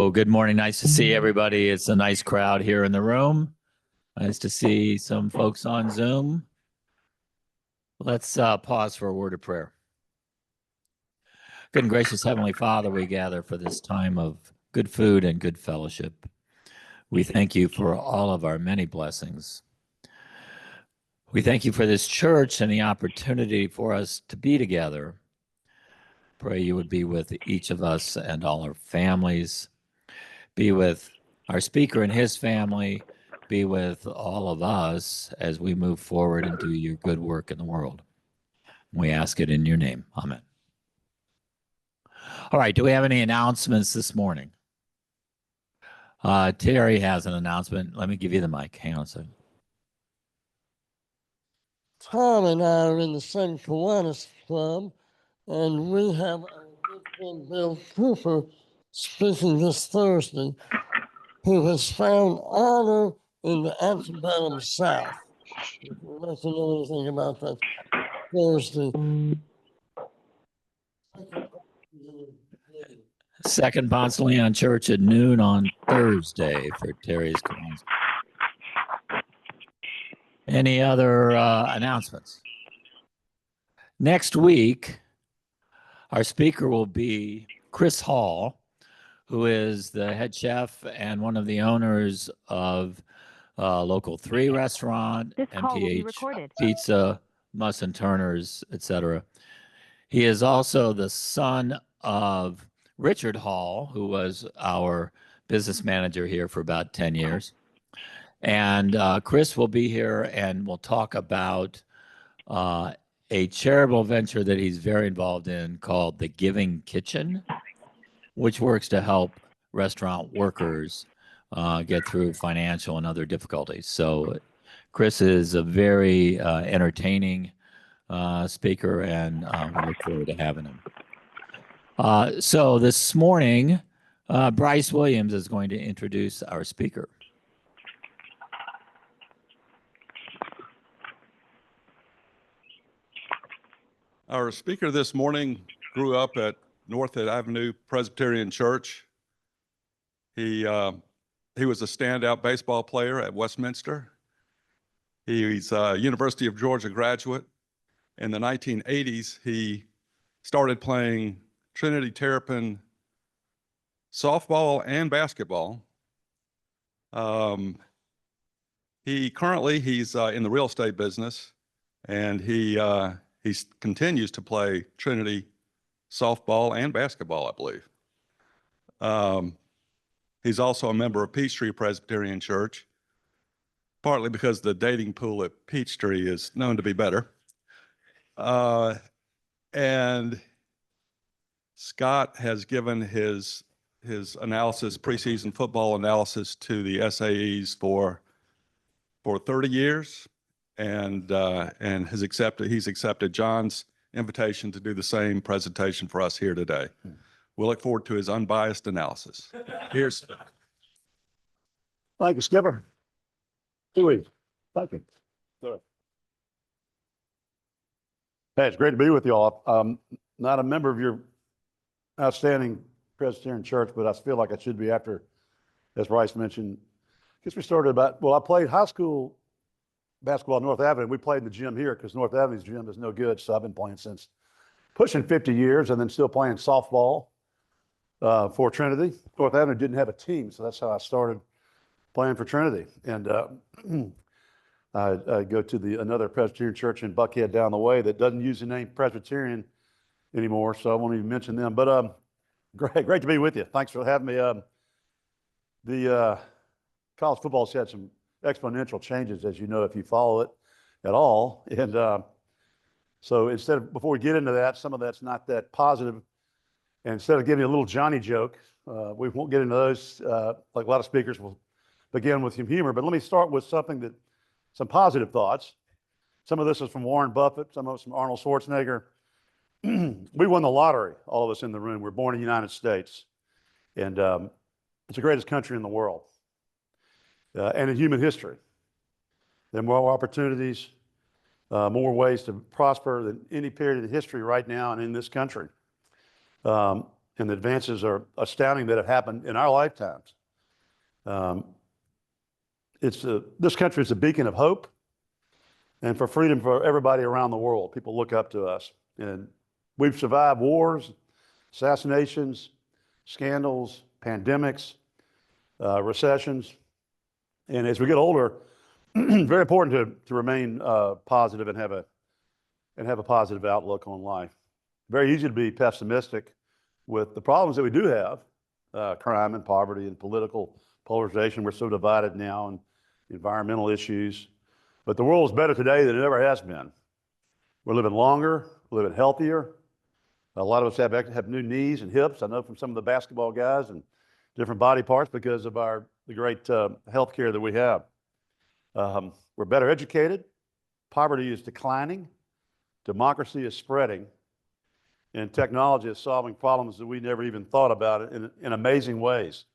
Oh, good morning. Nice to see everybody. It's a nice crowd here in the room. Nice to see some folks on Zoom. Let's pause for a word of prayer. Good and gracious Heavenly Father, we gather for this time of good food and good fellowship. We thank you for all of our many blessings. We thank you for this church and the opportunity for us to be together. Pray you would be with each of us and all our families. Be with our speaker and his family. Be with all of us as we move forward and do your good work in the world. We ask it in your name. Amen. All right. Do we have any announcements this morning? Terry has an announcement. Let me give you the mic. Hang on a second. Tom and I are in the St. Kiwanis Club, and we have a good friend, Bill Cooper, speaking this Thursday, who has found honor in the antebellum South. If you'd like to know anything about that Thursday. Second Ponce Leon Church at noon on Thursday for Terry's Kiwanis. Any other announcements? Next week, our speaker will be Chris Hall, who is the head chef and one of the owners of Local 3 restaurant, MTH Pizza, Muss and Turner's, etc. He is also the son of Richard Hall, who was our business manager here for about 10 years. And Chris will be here and we'll talk about a charitable venture that he's very involved in called the Giving Kitchen, which works to help restaurant workers get through financial and other difficulties. So Chris is a very entertaining speaker, and we look forward to having him. So this morning, Bryce Williams is going to introduce our speaker. Our speaker this morning grew up at North Avenue Presbyterian Church. He was a standout baseball player at Westminster. He's a University of Georgia graduate. In the 1980s, he started playing Trinity Terrapin softball and basketball. He's in the real estate business, and he continues to play Trinity softball and basketball, I believe. He's also a member of Peachtree Presbyterian Church, partly because the dating pool at Peachtree is known to be better. And Scott has given his analysis, preseason football analysis, to the SAEs for 30 years. And he's accepted John's invitation to do the same presentation for us here today. We look forward to his unbiased analysis. Here's. Thank you, Skipper. Thank you. Hey, it's great to be with you all. Not a member of your outstanding Presbyterian Church, but I feel like I should be after, as Bryce mentioned. I guess we started I played high school basketball at North Avenue. We played in the gym here because North Avenue's gym is no good. So I've been playing since pushing 50 years and then still playing softball for Trinity. North Avenue didn't have a team, so that's how I started playing for Trinity. And I go to another Presbyterian church in Buckhead down the way that doesn't use the name Presbyterian anymore, so I won't even mention them. But great to be with you. Thanks for having me. The college football's had some exponential changes, as you know, if you follow it at all. And so before we get into that, some of that's not that positive. And instead of giving you a little Johnny joke, we won't get into those. Like a lot of speakers will begin with some humor, but let me start with some positive thoughts. Some of this is from Warren Buffett, some of it's from Arnold Schwarzenegger. We won the lottery, all of us in the room. We're born in the United States. And it's the greatest country in the world. And in human history. There are more opportunities, more ways to prosper than any period in history right now and in this country. And and the advances are astounding that have happened in our lifetimes. This country is a beacon of hope and for freedom for everybody around the world. People look up to us, and we've survived wars, assassinations, scandals, pandemics, recessions. And as we get older, very important to remain positive and have a positive outlook on life. Very easy to be pessimistic with the problems that we do have, crime and poverty and political polarization. We're so divided now, and environmental issues. But the world is better today than it ever has been. We're living longer, we're living healthier. A lot of us have new knees and hips. I know from some of the basketball guys, and different body parts because of the great health care that we have. We're better educated. Poverty is declining. Democracy is spreading. And technology is solving problems that we never even thought about in amazing ways.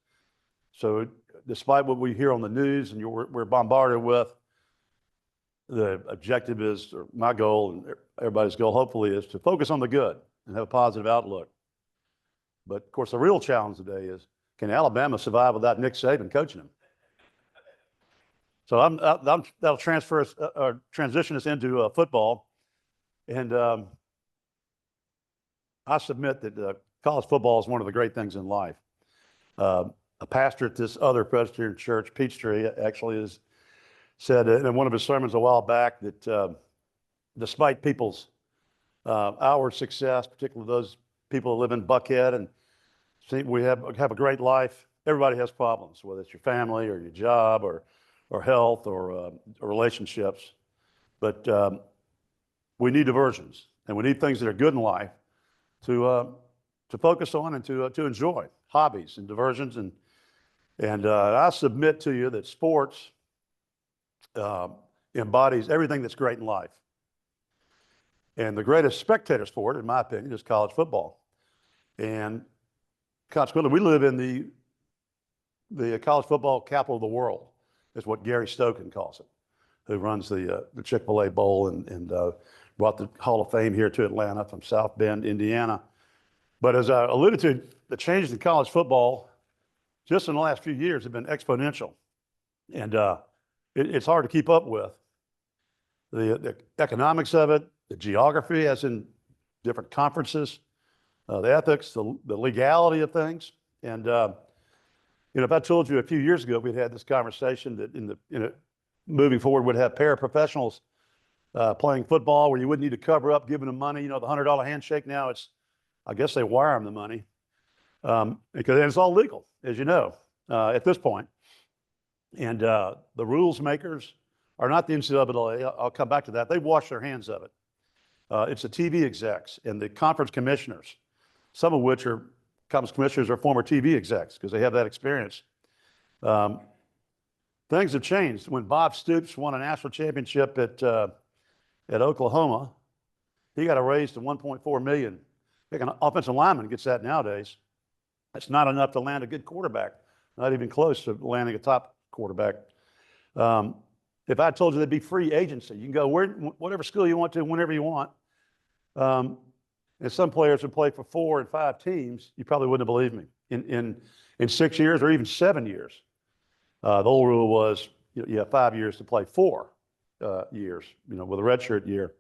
So despite what we hear on the news and we're bombarded with, the objective is, or my goal and everybody's goal hopefully, is to focus on the good and have a positive outlook. But of course, the real challenge today is, can Alabama survive without Nick Saban coaching them? So that'll transition us into football. And I submit that college football is one of the great things in life. A pastor at this other Presbyterian church, Peachtree, actually has said in one of his sermons a while back that despite people's our success, particularly those people who live in Buckhead and think we have a great life, everybody has problems, whether it's your family or your job or health or relationships. But we need diversions, and we need things that are good in life to focus on and to enjoy, hobbies and diversions. And I submit to you that sports embodies everything that's great in life. And the greatest spectator sport, in my opinion, is college football. And consequently, we live in the college football capital of the world, is what Gary Stokan calls it, who runs the Chick-fil-A Bowl and brought the Hall of Fame here to Atlanta from South Bend, Indiana. But as I alluded to, the changes in college football just in the last few years have been exponential. And it's hard to keep up with. The economics of it, the geography as in different conferences, the ethics, the legality of things. And if I told you a few years ago we'd had this conversation that moving forward would have paraprofessionals playing football where you wouldn't need to cover up giving them money, the $100 handshake. Now I guess they wire them the money because it's all legal, as you know, at this point. And the rules makers are not the NCAA. I'll come back to that. They wash their hands of it. It's the TV execs and the conference commissioners, some of which are conference commissioners are former TV execs because they have that experience. Things have changed. When Bob Stoops won a national championship at Oklahoma, he got a raise to $1.4 million. I think an offensive lineman gets that nowadays. That's not enough to land a good quarterback, not even close to landing a top quarterback. If I told you there'd be free agency, you can go whatever school you want to, whenever you want. And some players would play for 4 and 5 teams. You probably wouldn't believe me. In 6 years or even 7 years. The old rule was you have 5 years to play 4 years, with a redshirt year.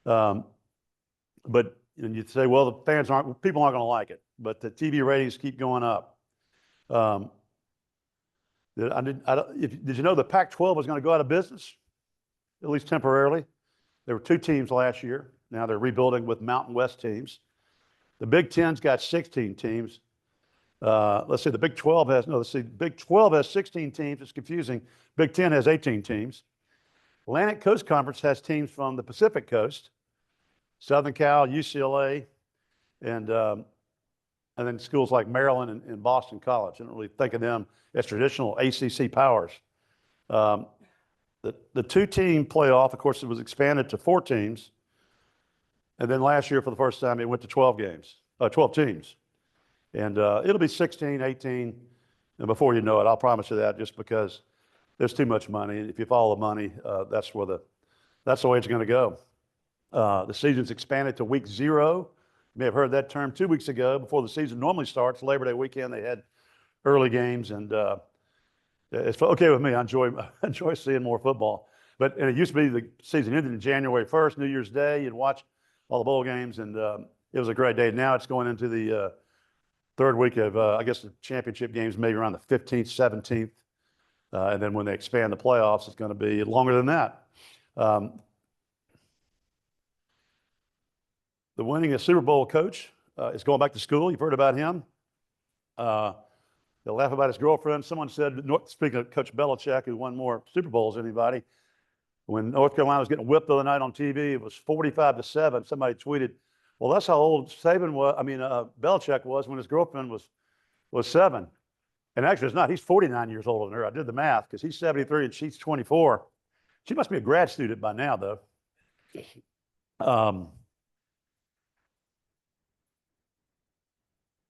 But you'd say, well, people aren't going to like it. But the TV ratings keep going up. Did you know the Pac-12 was going to go out of business, at least temporarily? There were 2 teams last year. Now they're rebuilding with Mountain West teams. The Big Ten's got 16 teams. Let's see, the Big 12 Big 12 has 16 teams. It's confusing. Big Ten has 18 teams. Atlantic Coast Conference has teams from the Pacific Coast, Southern Cal, UCLA, and then schools like Maryland and Boston College. I don't really think of them as traditional ACC powers. The 2-team playoff, of course, it was expanded to 4 teams. And then last year, for the first time, it went to 12 teams. And it'll be 16, 18. And before you know it, I'll promise you that, just because there's too much money. If you follow the money, that's the way it's going to go. The season's expanded to week 0 may have heard that term 2 weeks ago before the season normally starts. Labor Day weekend, they had early games, and it's okay with me. I enjoy seeing more football. But and it used to be the season ended in January 1st, New Year's Day. You'd watch all the bowl games, and it was a great day. Now it's going into the third week of, I guess, the championship games, maybe around the 15th, 17th. And then when they expand the playoffs, it's going to be longer than that. The winning Super Bowl coach is going back to school. You've heard about him. They'll laugh about his girlfriend. Someone said, speaking of Coach Belichick, who won more Super Bowls than anybody, when North Carolina was getting whipped the other night on TV, it was 45-7. Somebody tweeted, well, that's how old Belichick was when his girlfriend was 7. And actually, it's not. He's 49 years older than her. I did the math because he's 73 and she's 24. She must be a grad student by now, though.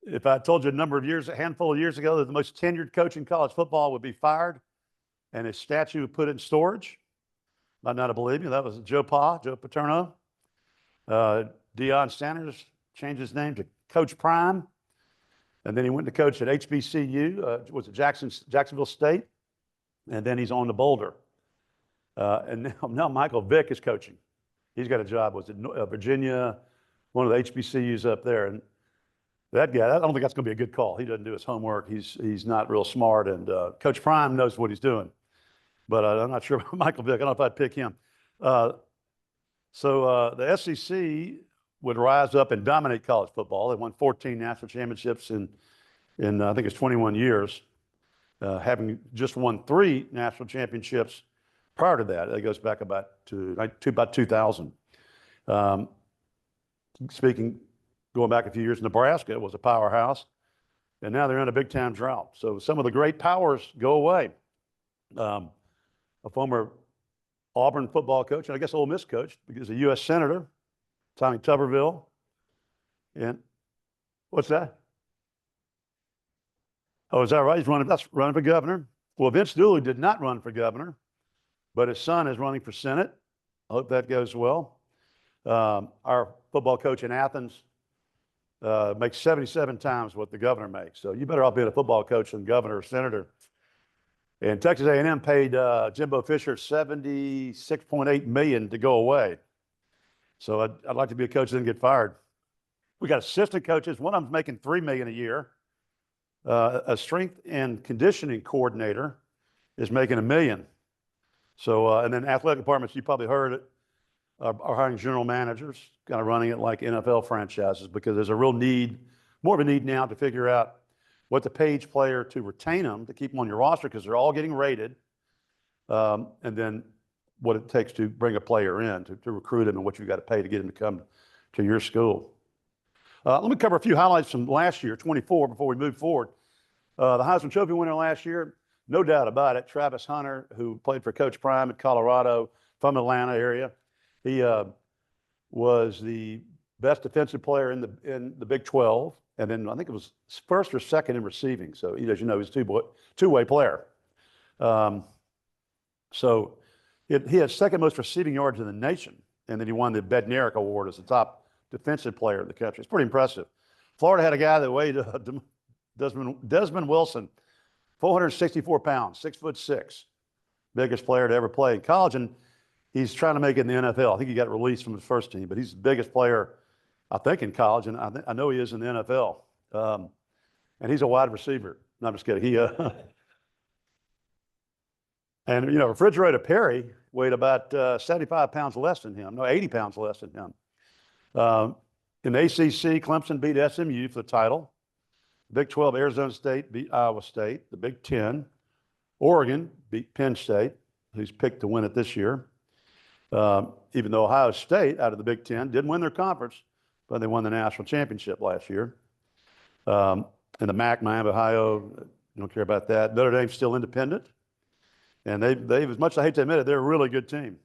If I told you a handful of years ago, that the most tenured coach in college football would be fired and his statue put in storage, might not have believed me. That was Joe Paterno. Deion Sanders changed his name to Coach Prime. And then he went to coach at HBCU, was it Jacksonville State? And then he's on to Boulder. And now Michael Vick is coaching. He's got a job, was it Virginia, one of the HBCUs up there. And that guy, I don't think that's going to be a good call. He doesn't do his homework. He's not real smart. And Coach Prime knows what he's doing. But I'm not sure about Michael Vick. I don't know if I'd pick him. So the SEC would rise up and dominate college football. They won 14 national championships in I think it's 21 years, having just won 3 national championships prior to that. It goes back about 2000. Going back a few years, Nebraska was a powerhouse, and now they're in a big-time drought. So some of the great powers go away. A former Auburn football coach, and I guess Ole Miss coach, because a U.S. Senator, Tommy Tuberville. And what's that? Oh, is that right? That's running for governor. Well, Vince Dooley did not run for governor, but his son is running for Senate. I hope that goes well. Our football coach in Athens makes 77 times what the governor makes. So you better off being a football coach than governor or senator. And Texas A&M paid Jimbo Fisher $76.8 million to go away. So I'd like to be a coach that didn't get fired. We got assistant coaches. One of them's making $3 million a year. A strength and conditioning coordinator is making $1 million. So, and then athletic departments, you probably heard it, are hiring general managers, kind of running it like NFL franchises, because there's a real need, more of a need now to figure out what to pay each player to retain them, to keep them on your roster, because they're all getting rated. And then what it takes to bring a player in, to recruit him, and what you've got to pay to get him to come to your school. Let me cover a few highlights from last year, 24, before we move forward. The Heisman Trophy winner last year, no doubt about it, Travis Hunter, who played for Coach Prime at Colorado, from Atlanta area. He was the best defensive player in the Big 12, and then I think it was first or second in receiving. So, as you know, he's a two-way player. So he had second most receiving yards in the nation, and then he won the Bednarik Award as the top defensive player in the country. It's pretty impressive. Florida had a guy that weighed Desmond Wilson, 464 pounds, 6'6", biggest player to ever play in college, and he's trying to make it in the NFL. I think he got released from his first team, but he's the biggest player, I think, in college, and I know he is in the NFL. And he's a wide receiver. No, I'm just kidding. And, Refrigerator Perry weighed about 75 pounds less than him. No, 80 pounds less than him. In the ACC, Clemson beat SMU for the title. Big 12, Arizona State beat Iowa State. The Big 10, Oregon beat Penn State, who's picked to win it this year. Even though Ohio State, out of the Big 10, didn't win their conference, but they won the national championship last year. And the MAC, Miami, Ohio, you don't care about that. Notre Dame's still independent. And they've, as much as I hate to admit it, they're a really good team.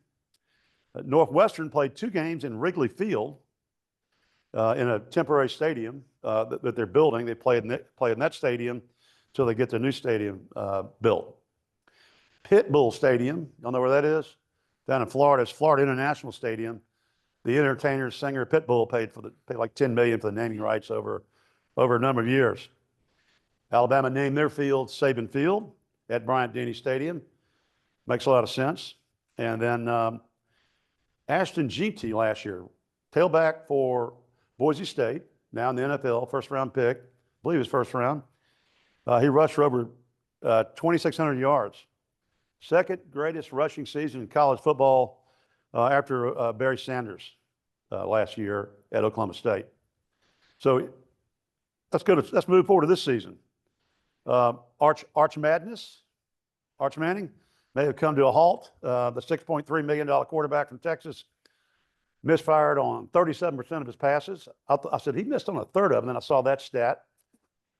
Northwestern played 2 games in Wrigley Field in a temporary stadium that they're building. They play in that stadium until they get the new stadium built. Pit Bull Stadium, y'all know where that is? Down in Florida. It's Florida International Stadium. the entertainer, singer Pitbull paid like $10 million for the naming rights over a number of years. Alabama named their field Saban Field at Bryant-Denny Stadium. Makes a lot of sense. And then Ashton Jeanty last year, tailback for Boise State, now in the NFL, first-round pick, I believe it was first round. He rushed for over 2,600 yards. Second greatest rushing season in college football after Barry Sanders last year at Oklahoma State. So let's move forward to this season. Arch Madness, Arch Manning may have come to a halt. The $6.3 million quarterback from Texas misfired on 37% of his passes. I said he missed on a third of them, and then I saw that stat.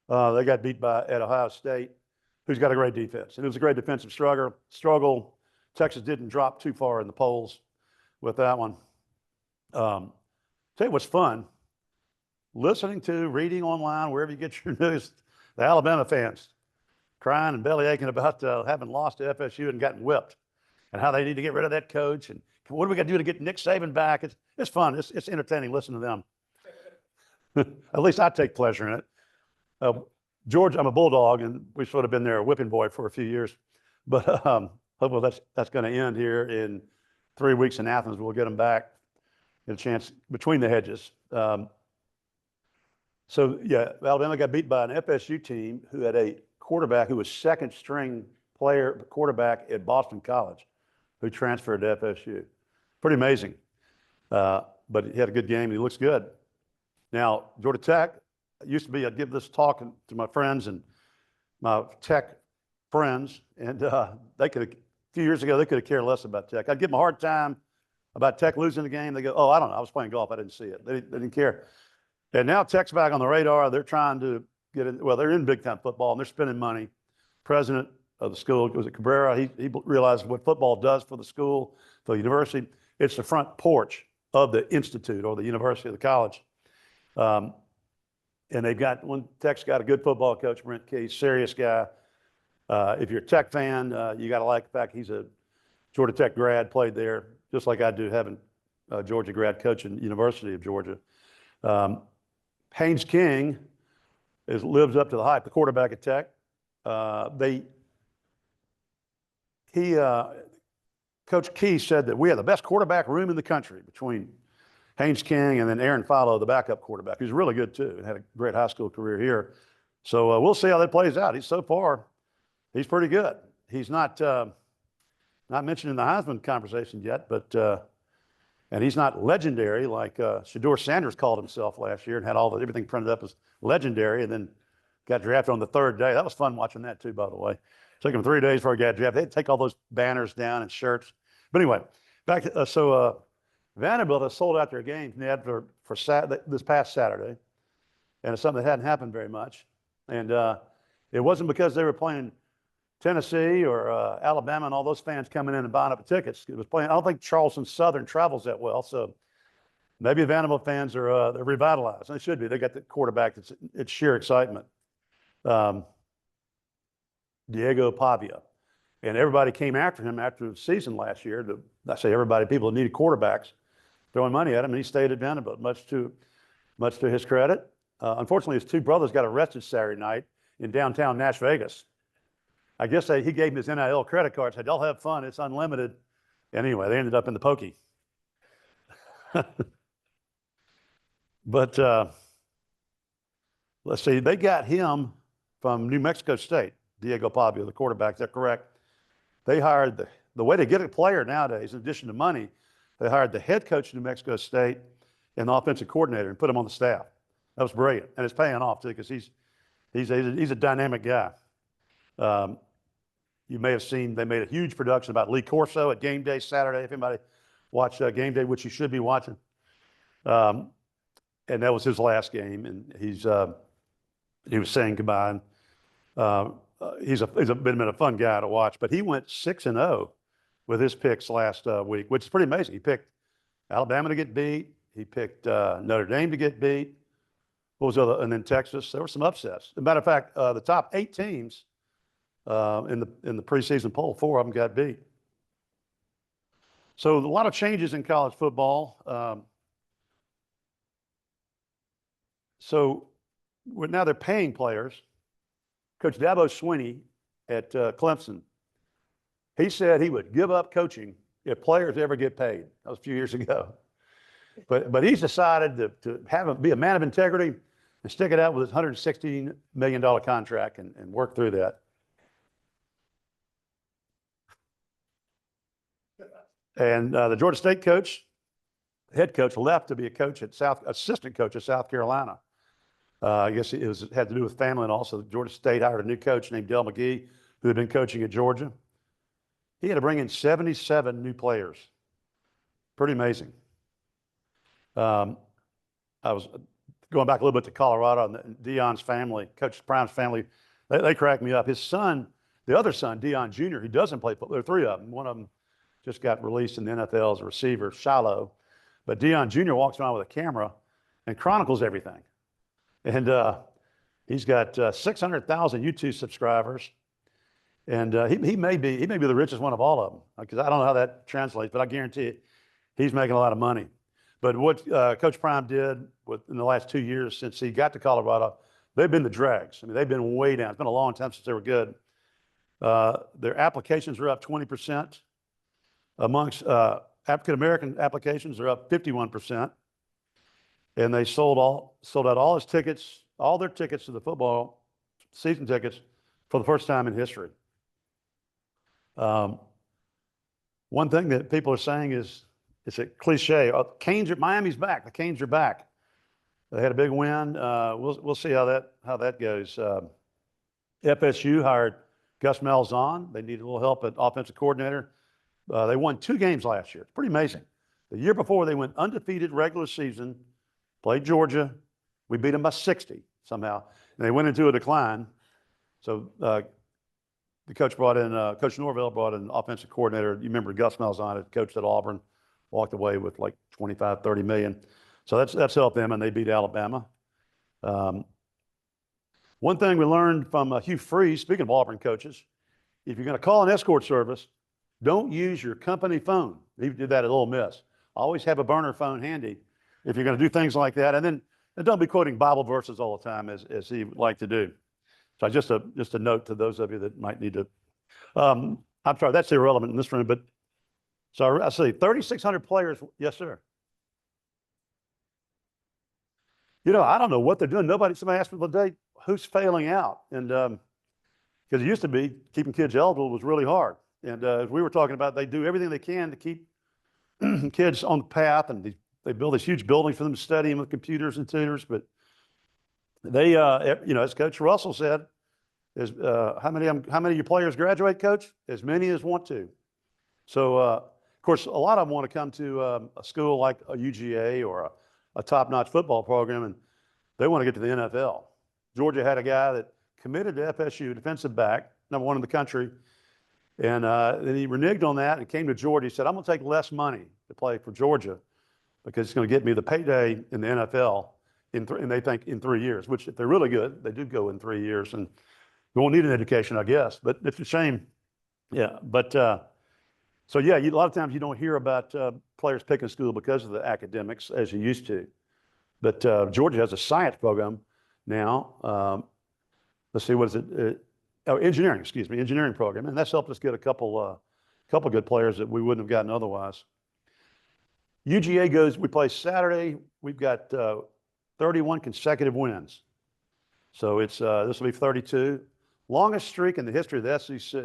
They got beat at Ohio State, who's got a great defense. And it was a great defensive struggle. Texas didn't drop too far in the polls with that one. Tell you what's fun, listening to, reading online, wherever you get your news, the Alabama fans crying and belly aching about having lost to FSU and gotten whipped, and how they need to get rid of that coach, and what do we got to do to get Nick Saban back? It's fun. It's entertaining listening to them. At least I take pleasure in it. George, I'm a Bulldog, and we've sort of been their whipping boy for a few years. But hopefully that's going to end here in 3 weeks in Athens. We'll get them back, get a chance between the hedges. So, yeah, Alabama got beat by an FSU team who had a quarterback who was second-string quarterback at Boston College, who transferred to FSU. Pretty amazing. But he had a good game, and he looks good. Now, Georgia Tech, used to be, I'd give this talk to my friends and my Tech friends, and a few years ago, they could have cared less about Tech. I'd give them a hard time about Tech losing the game. They go, oh, I don't know. I was playing golf. I didn't see it. They didn't care. And now Tech's back on the radar. They're trying to get in. Well, they're in big-time football, and they're spending money. President of the school, was it Cabrera? He realized what football does for the school, for the university. It's the front porch of the institute or the university or the college. And Tech's got a good football coach, Brent Key, serious guy. If you're a Tech fan, you got to like the fact he's a Georgia Tech grad, played there, just like I do, having a Georgia grad coaching University of Georgia. Haynes King lives up to the hype, the quarterback at Tech. Coach Key said that we have the best quarterback room in the country between Haynes King and then Aaron Fallow, the backup quarterback, who's really good too and had a great high school career here. So we'll see how that plays out. So far, he's pretty good. He's not mentioned in the Heisman conversation yet, but and he's not legendary like Shedeur Sanders called himself last year and had everything printed up as legendary, and then got drafted on the third day. That was fun watching that too, by the way. Took him 3 days before he got drafted. They had to take all those banners down and shirts. But anyway, back to Vanderbilt has sold out their games, Ned, for this past Saturday, and it's something that hadn't happened very much. And it wasn't because they were playing Tennessee or Alabama and all those fans coming in and buying up the tickets. It was playing. I don't think Charleston Southern travels that well, so maybe Vanderbilt fans are they're revitalized. And they should be. They got the quarterback. It's sheer excitement. Diego Pavia. And everybody came after him after the season last year. I say everybody, people that needed quarterbacks, throwing money at him, and he stayed at Vanderbilt, much to his credit. Unfortunately, his two brothers got arrested Saturday night in downtown Las Vegas. I guess he gave him his NIL credit card, said, y'all have fun, it's unlimited. And anyway, they ended up in the pokey. But let's see, they got him from New Mexico State, Diego Pavia, the quarterback. Is that correct? They hired the way to get a player nowadays, in addition to money, they hired the head coach of New Mexico State and the offensive coordinator and put him on the staff. That was brilliant, and it's paying off too because he's a dynamic guy. You may have seen they made a huge production about Lee Corso at Game Day Saturday. If anybody watched Game Day, which you should be watching, and that was his last game, and he was saying goodbye. And, he's been a fun guy to watch, but he went 6-0 with his picks last week, which is pretty amazing. He picked Alabama to get beat. He picked Notre Dame to get beat. What was the other? And then Texas. There were some upsets. As a matter of fact, the top 8 teams in the preseason poll, 4 of them got beat. So a lot of changes in college football. So now they're paying players. Coach Dabo Swinney at Clemson, he said he would give up coaching if players ever get paid. That was a few years ago. But he's decided to be a man of integrity and stick it out with his $116 million contract and work through that. And the Georgia State head coach, left to be assistant coach at South Carolina. I guess it had to do with family, and also Georgia State hired a new coach named Dell McGee, who had been coaching at Georgia. He had to bring in 77 new players. Pretty amazing. I was going back a little bit to Colorado, and Deion's family, Coach Prime's family, they cracked me up. His son, the other son, Deion Jr., he doesn't play football. There are three of them. One of them just got released in the NFL as a receiver, Shiloh. But Deion Jr. walks around with a camera and chronicles everything. And he's got 600,000 YouTube subscribers. And he may be the richest one of all of them, because I don't know how that translates, but I guarantee it, he's making a lot of money. But what Coach Prime did in the last 2 years since he got to Colorado, they've been the dregs. I mean, they've been way down. It's been a long time since they were good. Their applications are up 20%. Amongst African-American applications are up 51%. And they sold out all his tickets, all their tickets to the football season tickets for the first time in history. One thing that people are saying is, it's a cliche. Miami's back. The Canes are back. They had a big win. We'll see how that goes. FSU hired Gus Malzahn. They needed a little help at offensive coordinator. They won 2 games last year. It's pretty amazing. The year before, they went undefeated regular season, played Georgia. We beat them by 60 somehow, and they went into a decline. So the coach Coach Norvell brought in an offensive coordinator. You remember Gus Malzahn had coached at Auburn, walked away with like 25, 30 million. So that's helped them, and they beat Alabama. One thing we learned from Hugh Freeze, speaking of Auburn coaches, if you're going to call an escort service, don't use your company phone. He did that at Ole Miss. Always have a burner phone handy if you're going to do things like that. And don't be quoting Bible verses all the time as he would like to do. So just a note to those of you that might need to. I'm sorry, that's irrelevant in this room, but so I see 3,600 players. Yes, sir. I don't know what they're doing. Somebody asked me the other day, who's failing out? And because it used to be keeping kids eligible was really hard. And as we were talking about, they do everything they can to keep kids on the path, and they build these huge buildings for them to study with computers and tutors. But they, as Coach Russell said, how many of your players graduate, Coach? As many as want to. So, of course, a lot of them want to come to a school like a UGA or a top-notch football program, and they want to get to the NFL. Georgia had a guy that committed to FSU, defensive back, #1 in the country. And then he reneged on that and came to Georgia. He said, I'm going to take less money to play for Georgia because it's going to get me the payday in the NFL, and they think in 3 years, which if they're really good, they do go in 3 years. And we won't need an education, I guess. But it's a shame. Yeah. But so, yeah, a lot of times you don't hear about players picking school because of the academics as you used to. But Georgia has a science program now. Let's see, what is it? Engineering program, and that's helped us get a couple good players that we wouldn't have gotten otherwise. UGA we play Saturday. We've got 31 consecutive wins, so it's this will be 32, longest streak in the history of the SEC.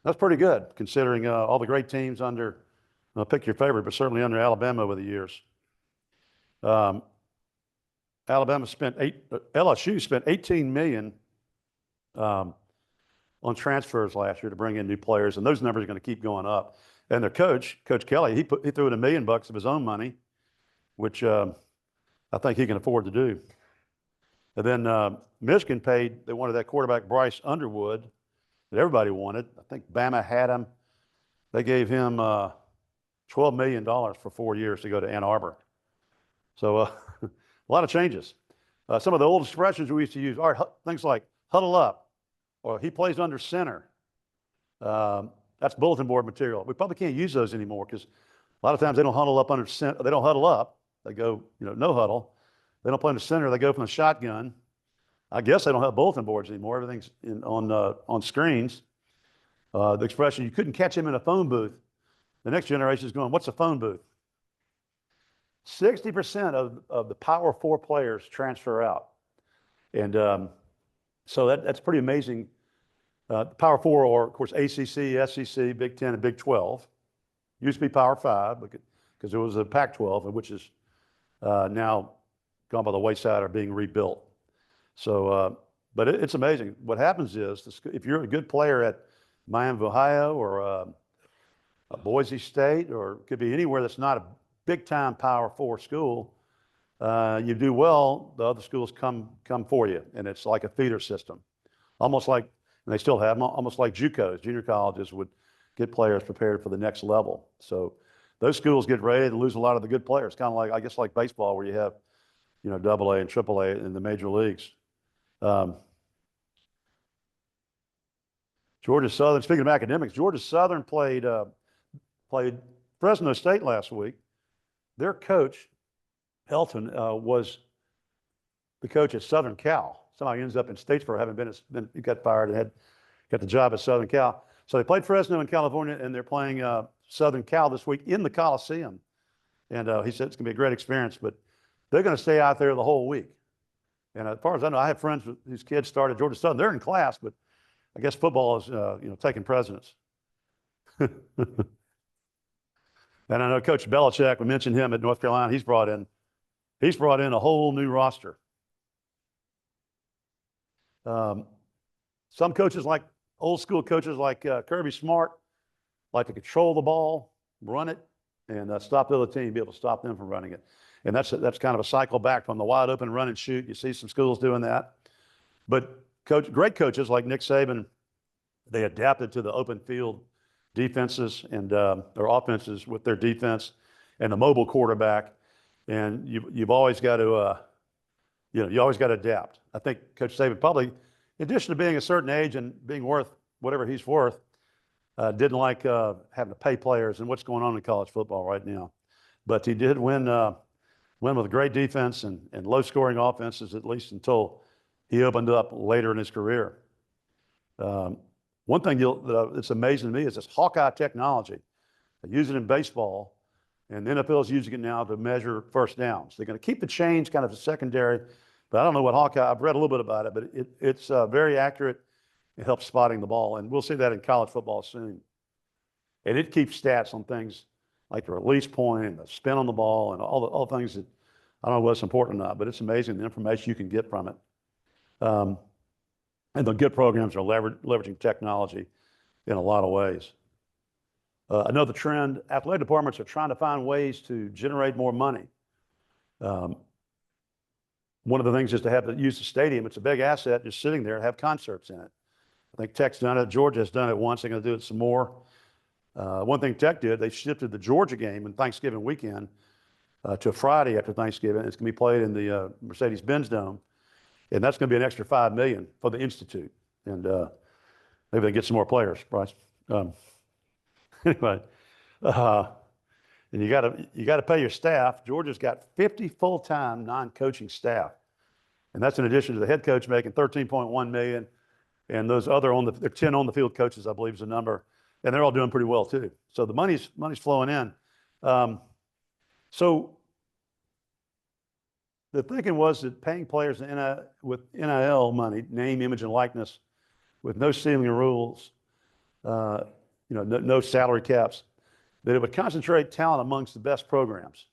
That's pretty good considering all the great teams under. Pick your favorite, but certainly under Alabama over the years. LSU spent $18 million. On transfers last year to bring in new players, and those numbers are going to keep going up. And their Coach Kelly, he threw in $1 million of his own money, which I think he can afford to do. And then Michigan they wanted that quarterback Bryce Underwood that everybody wanted. I think Bama had him. They gave him $12 million for 4 years to go to Ann Arbor. So a lot of changes. Some of the old expressions we used to use are things like huddle up, or he plays under center. That's bulletin board material. We probably can't use those anymore because a lot of times they don't huddle up under center. They don't huddle up. They go, no huddle. They don't play in the center. They go from the shotgun. I guess they don't have bulletin boards anymore. Everything's on screens. The expression, you couldn't catch him in a phone booth. The next generation is going, what's a phone booth? 60% of the Power Four players transfer out. And so that's pretty amazing. Power Four are, of course, ACC, SEC, Big Ten, and Big 12. Used to be Power Five because there was a Pac-12, which is now gone by the wayside or being rebuilt. So, but it's amazing. What happens is, if you're a good player at Miami of Ohio or Boise State, or it could be anywhere that's not a big-time Power Four school, you do well, the other schools come for you, and it's like a feeder system, almost like, and they still have them, almost like JUCOs, junior colleges would get players prepared for the next level. So those schools get ready to lose a lot of the good players, kind of like, I guess, like baseball, where you have, AA and AAA in the major leagues. Georgia Southern, speaking of academics, Georgia Southern played Fresno State last week. Their coach, Elton, was the coach at Southern Cal. Somehow he ends up in Statesboro, having he got fired and got the job at Southern Cal. So they played Fresno in California, and they're playing Southern Cal this week in the Coliseum. And he said it's going to be a great experience, but they're going to stay out there the whole week. And as far as I know, I have friends whose kids started Georgia Southern. They're in class, but I guess football is, taking precedence. And I know Coach Belichick, we mentioned him at North Carolina. He's brought in a whole new roster. Some coaches, like old school coaches like Kirby Smart, like to control the ball, run it, and stop the other team, be able to stop them from running it. And that's kind of a cycle back from the wide open run and shoot. You see some schools doing that. But great coaches like Nick Saban, they adapted to the open field defenses and their offenses with their defense and the mobile quarterback. And you've always got to, you always got to adapt. I think Coach Saban probably, in addition to being a certain age and being worth whatever he's worth, didn't like having to pay players and what's going on in college football right now. But he did win with a great defense and low scoring offenses, at least until he opened up later in his career. One thing that's amazing to me is this Hawkeye technology. They use it in baseball, and the NFL is using it now to measure first downs. They're going to keep the chains kind of secondary, but I don't know what Hawkeye, I've read a little bit about it, but it's very accurate. It helps spotting the ball, and we'll see that in college football soon. And it keeps stats on things like the release point and the spin on the ball and all the things that I don't know what's important or not, but it's amazing the information you can get from it. And the good programs are leveraging technology in a lot of ways. Another trend, athletic departments are trying to find ways to generate more money. One of the things is to use the stadium. It's a big asset just sitting there and have concerts in it. I think Tech's done it. Georgia has done it once. They're going to do it some more. One thing Tech did, they shifted the Georgia game in Thanksgiving weekend to a Friday after Thanksgiving. It's going to be played in the Mercedes-Benz Dome. And that's going to be an extra $5 million for the Institute. And maybe they get some more players, Bryce. Anyway, and you got to pay your staff. Georgia's got 50 full-time non-coaching staff. And that's in addition to the head coach making $13.1 million. And those other there are 10 on the field coaches, I believe is the number. And they're all doing pretty well too. So the money's flowing in. So the thinking was that paying players with NIL money, name, image, and likeness, with no ceiling rules, no salary caps, that it would concentrate talent amongst the best programs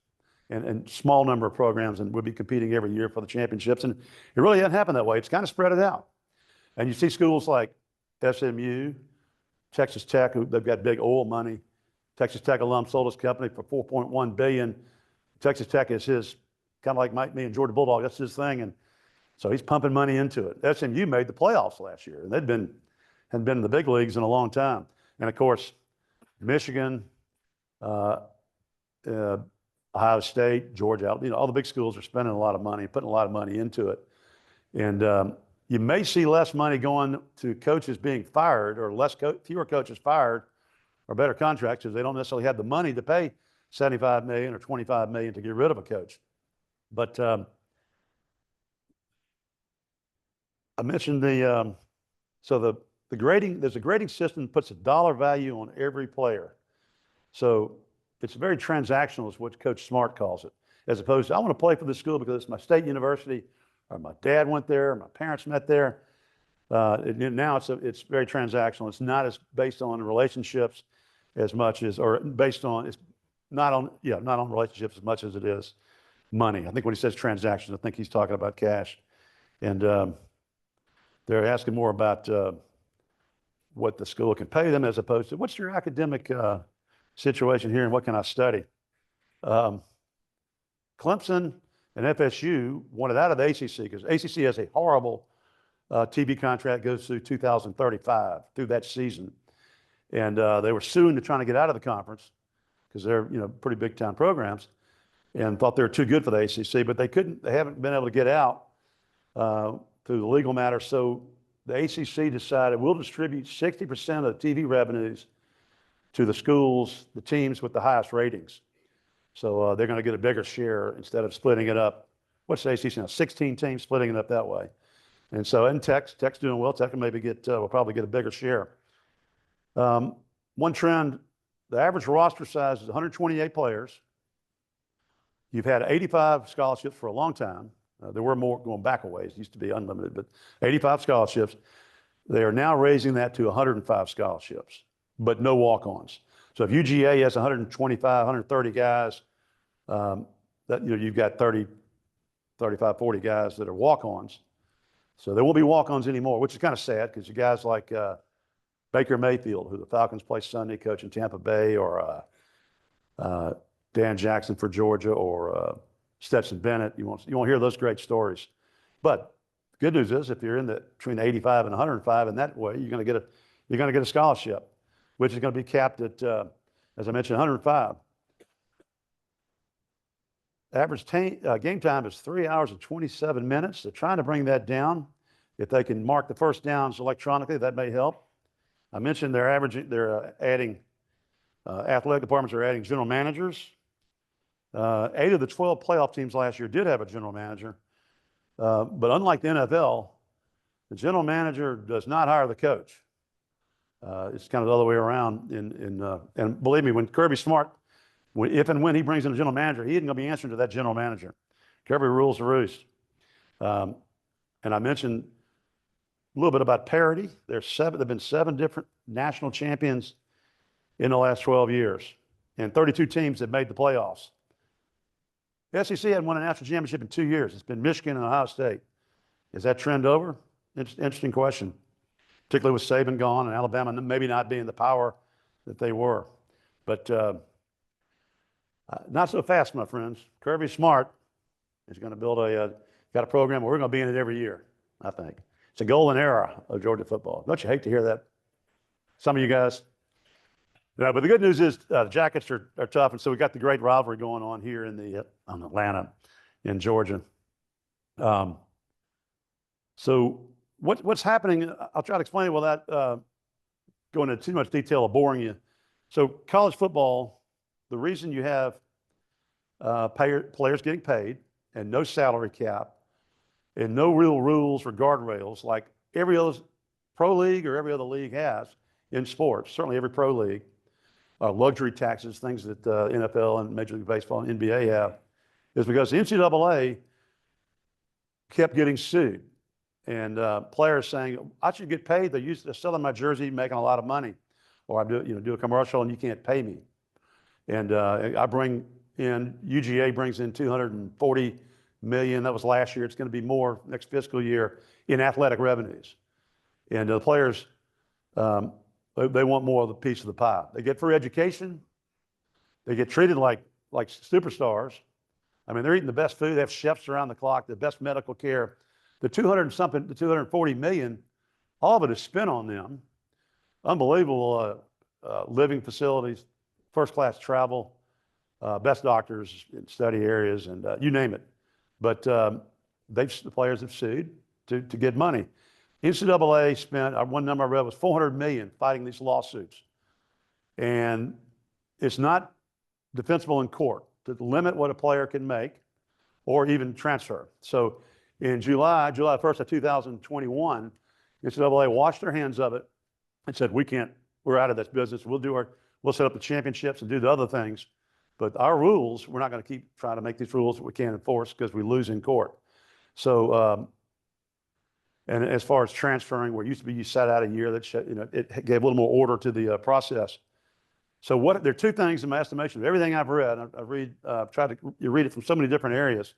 and small number of programs, and would be competing every year for the championships. And it really hasn't happened that way. It's kind of spread it out. And you see schools like SMU, Texas Tech, they've got big oil money. Texas Tech alum sold his company for $4.1 billion. Texas Tech is his, kind of like me and Georgia Bulldog, that's his thing. And so he's pumping money into it. SMU made the playoffs last year, and hadn't been in the big leagues in a long time. And of course, Michigan, Ohio State, Georgia, all the big schools are spending a lot of money, putting a lot of money into it. And you may see less money going to coaches being fired, or fewer coaches fired, or better contracts, because they don't necessarily have the money to pay $75 million or $25 million to get rid of a coach. But I mentioned the grading, there's a grading system that puts a dollar value on every player. So it's very transactional is what Coach Smart calls it, as opposed to, I want to play for this school because it's my state university, or my dad went there, or my parents met there. Now it's very transactional. It's not as based on relationships as much as, or based on, it's not on relationships as much as it is money. I think when he says transactions, I think he's talking about cash. And they're asking more about what the school can pay them as opposed to what's your academic situation here and what can I study? Clemson and FSU wanted out of the ACC because ACC has a horrible TV contract, goes through 2035 through that season. And they were suing to trying to get out of the conference because they're, pretty big time programs, and thought they were too good for the ACC, but they haven't been able to get out through the legal matter. So the ACC decided we'll distribute 60% of the TV revenues to the schools, the teams with the highest ratings. So they're going to get a bigger share instead of splitting it up. What's the ACC now? 16 teams splitting it up that way. And so, and Tech's doing well. Tech will maybe will probably get a bigger share. One trend, the average roster size is 128 players. You've had 85 scholarships for a long time. There were more going back a ways. It used to be unlimited, but 85 scholarships. They are now raising that to 105 scholarships, but no walk-ons. So if UGA has 125, 130 guys, you've got 30, 35, 40 guys that are walk-ons. So there won't be walk-ons anymore, which is kind of sad because you guys like Baker Mayfield, who the Falcons play Sunday, coaching Tampa Bay, or Dan Jackson for Georgia, or Stetson Bennett. You won't hear those great stories. But the good news is if you're in between 85 and 105 in that way, you're going to get a scholarship, which is going to be capped at, as I mentioned, 105. Average game time is 3 hours and 27 minutes. They're trying to bring that down. If they can mark the first downs electronically, that may help. I mentioned they're adding, athletic departments are adding general managers. 8 of the 12 playoff teams last year did have a general manager. But unlike the NFL, the general manager does not hire the coach. It's kind of the other way around. And believe me, when Kirby Smart, if and when he brings in a general manager, he isn't going to be answering to that general manager. Kirby rules the roost. And I mentioned a little bit about parity. There've been 7 different national champions in the last 12 years, and 32 teams have made the playoffs. The SEC hadn't won a national championship in 2 years. It's been Michigan and Ohio State. Is that trend over? Interesting question, particularly with Saban gone and Alabama maybe not being the power that they were. But not so fast, my friends. Kirby Smart is going to build got a program where we're going to be in it every year, I think. It's a golden era of Georgia football. Don't you hate to hear that? Some of you guys. Yeah, but the good news is the Jackets are tough, and so we got the great rivalry going on here in Atlanta, in Georgia. So what's happening? I'll try to explain it without going into too much detail or boring you. So college football, the reason you have players getting paid and no salary cap and no real rules or guardrails like every other pro league or every other league has in sports, certainly every pro league, luxury taxes, things that NFL and Major League Baseball and NBA have, is because the NCAA kept getting sued. And players saying, I should get paid. They're selling my jersey, making a lot of money. Or I do a commercial and you can't pay me. And I bring in, UGA brings in $240 million. That was last year. It's going to be more next fiscal year in athletic revenues. And the players, they want more of the piece of the pie. They get free education. They get treated like superstars. I mean, they're eating the best food. They have chefs around the clock, the best medical care. The 240 million, all of it is spent on them. Unbelievable living facilities, first-class travel, best doctors in study areas, and you name it. But the players have sued to get money. NCAA spent, one number I read was $400 million fighting these lawsuits. And it's not defensible in court to limit what a player can make or even transfer. So In July 1st of 2021, NCAA washed their hands of it and said, we're out of this business. We'll set up the championships and do the other things. But our rules, we're not going to keep trying to make these rules that we can't enforce because we lose in court. So, and as far as transferring, where it used to be you sat out a year, it gave a little more order to the process. So there are two things in my estimation of everything I've read. You read it from so many different areas.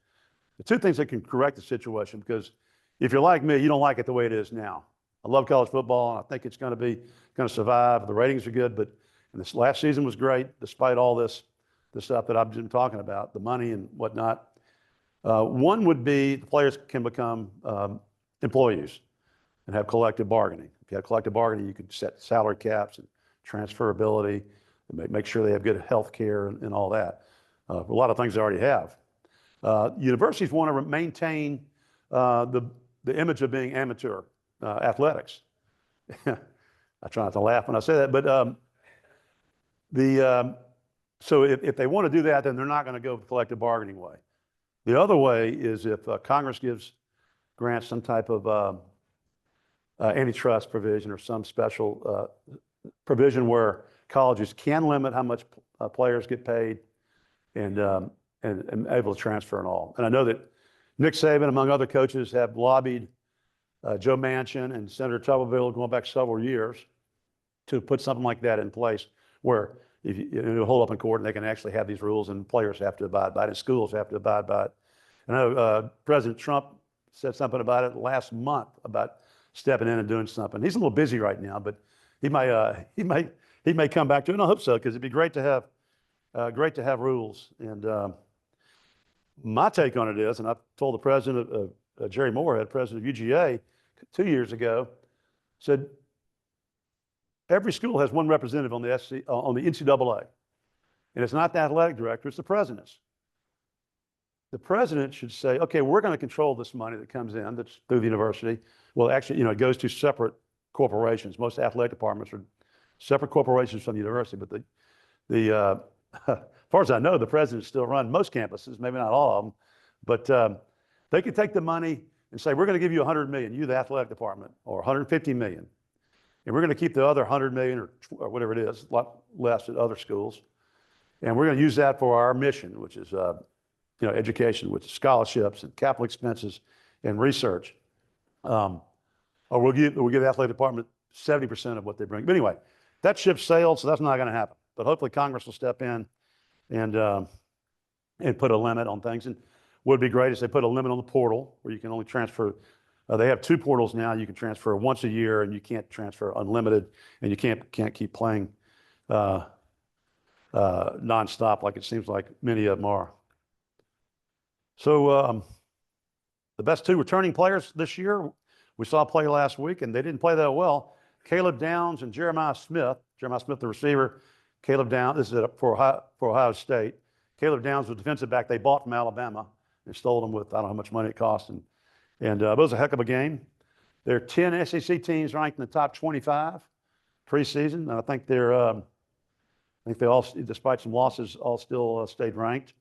The two things that can correct the situation, because if you're like me, you don't like it the way it is now. I love college football, and I think it's going to survive. The ratings are good, but this last season was great, despite all this stuff that I've been talking about, the money and whatnot. One would be the players can become employees and have collective bargaining. If you have collective bargaining, you can set salary caps and transferability, and make sure they have good health care and all that. A lot of things they already have. Universities want to maintain the image of being amateur athletics. I try not to laugh when I say that, but so if they want to do that, then they're not going to go the collective bargaining way. The other way is if Congress grants some type of antitrust provision or some special provision where colleges can limit how much players get paid and able to transfer and all. And I know that Nick Saban, among other coaches, have lobbied Joe Manchin and Senator Tuberville going back several years to put something like that in place where if you hold up in court and they can actually have these rules and players have to abide by it and schools have to abide by it. I know President Trump said something about it last month about stepping in and doing something. He's a little busy right now, but he may come back to it. And I hope so, because it'd be great to have rules. And my take on it is, and I told the president, Jerry Moorhead, president of UGA, 2 years ago, said every school has one representative on the NCAA, and it's not the athletic director; it's the president's. The president should say, "Okay, we're going to control this money that comes in that's through the university." Well, actually, it goes to separate corporations. Most athletic departments are separate corporations from the university, but as far as I know, the president still runs most campuses, maybe not all of them, but they could take the money and say, we're going to give you $100 million, you, the athletic department, or $150 million. And we're going to keep the other $100 million or whatever it is, a lot less at other schools. And we're going to use that for our mission, which is education, which is scholarships and capital expenses and research. Or we'll give the athletic department 70% of what they bring. But anyway, that ship sailed, so that's not going to happen. But hopefully Congress will step in and put a limit on things. And what would be great is they put a limit on the portal where you can only transfer. They have two portals now. You can transfer once a year, and you can't transfer unlimited, and you can't keep playing nonstop like it seems like many of them are. So the best two returning players this year we saw play last week, and they didn't play that well. Caleb Downs and Jeremiah Smith. Jeremiah Smith, the receiver. Caleb Downs, this is for Ohio State. Caleb Downs was defensive back they bought from Alabama and stole them with, I don't know how much money it cost. And it was a heck of a game. There are 10 SEC teams ranked in the top 25 preseason. And I think they all, despite some losses, all still stayed ranked.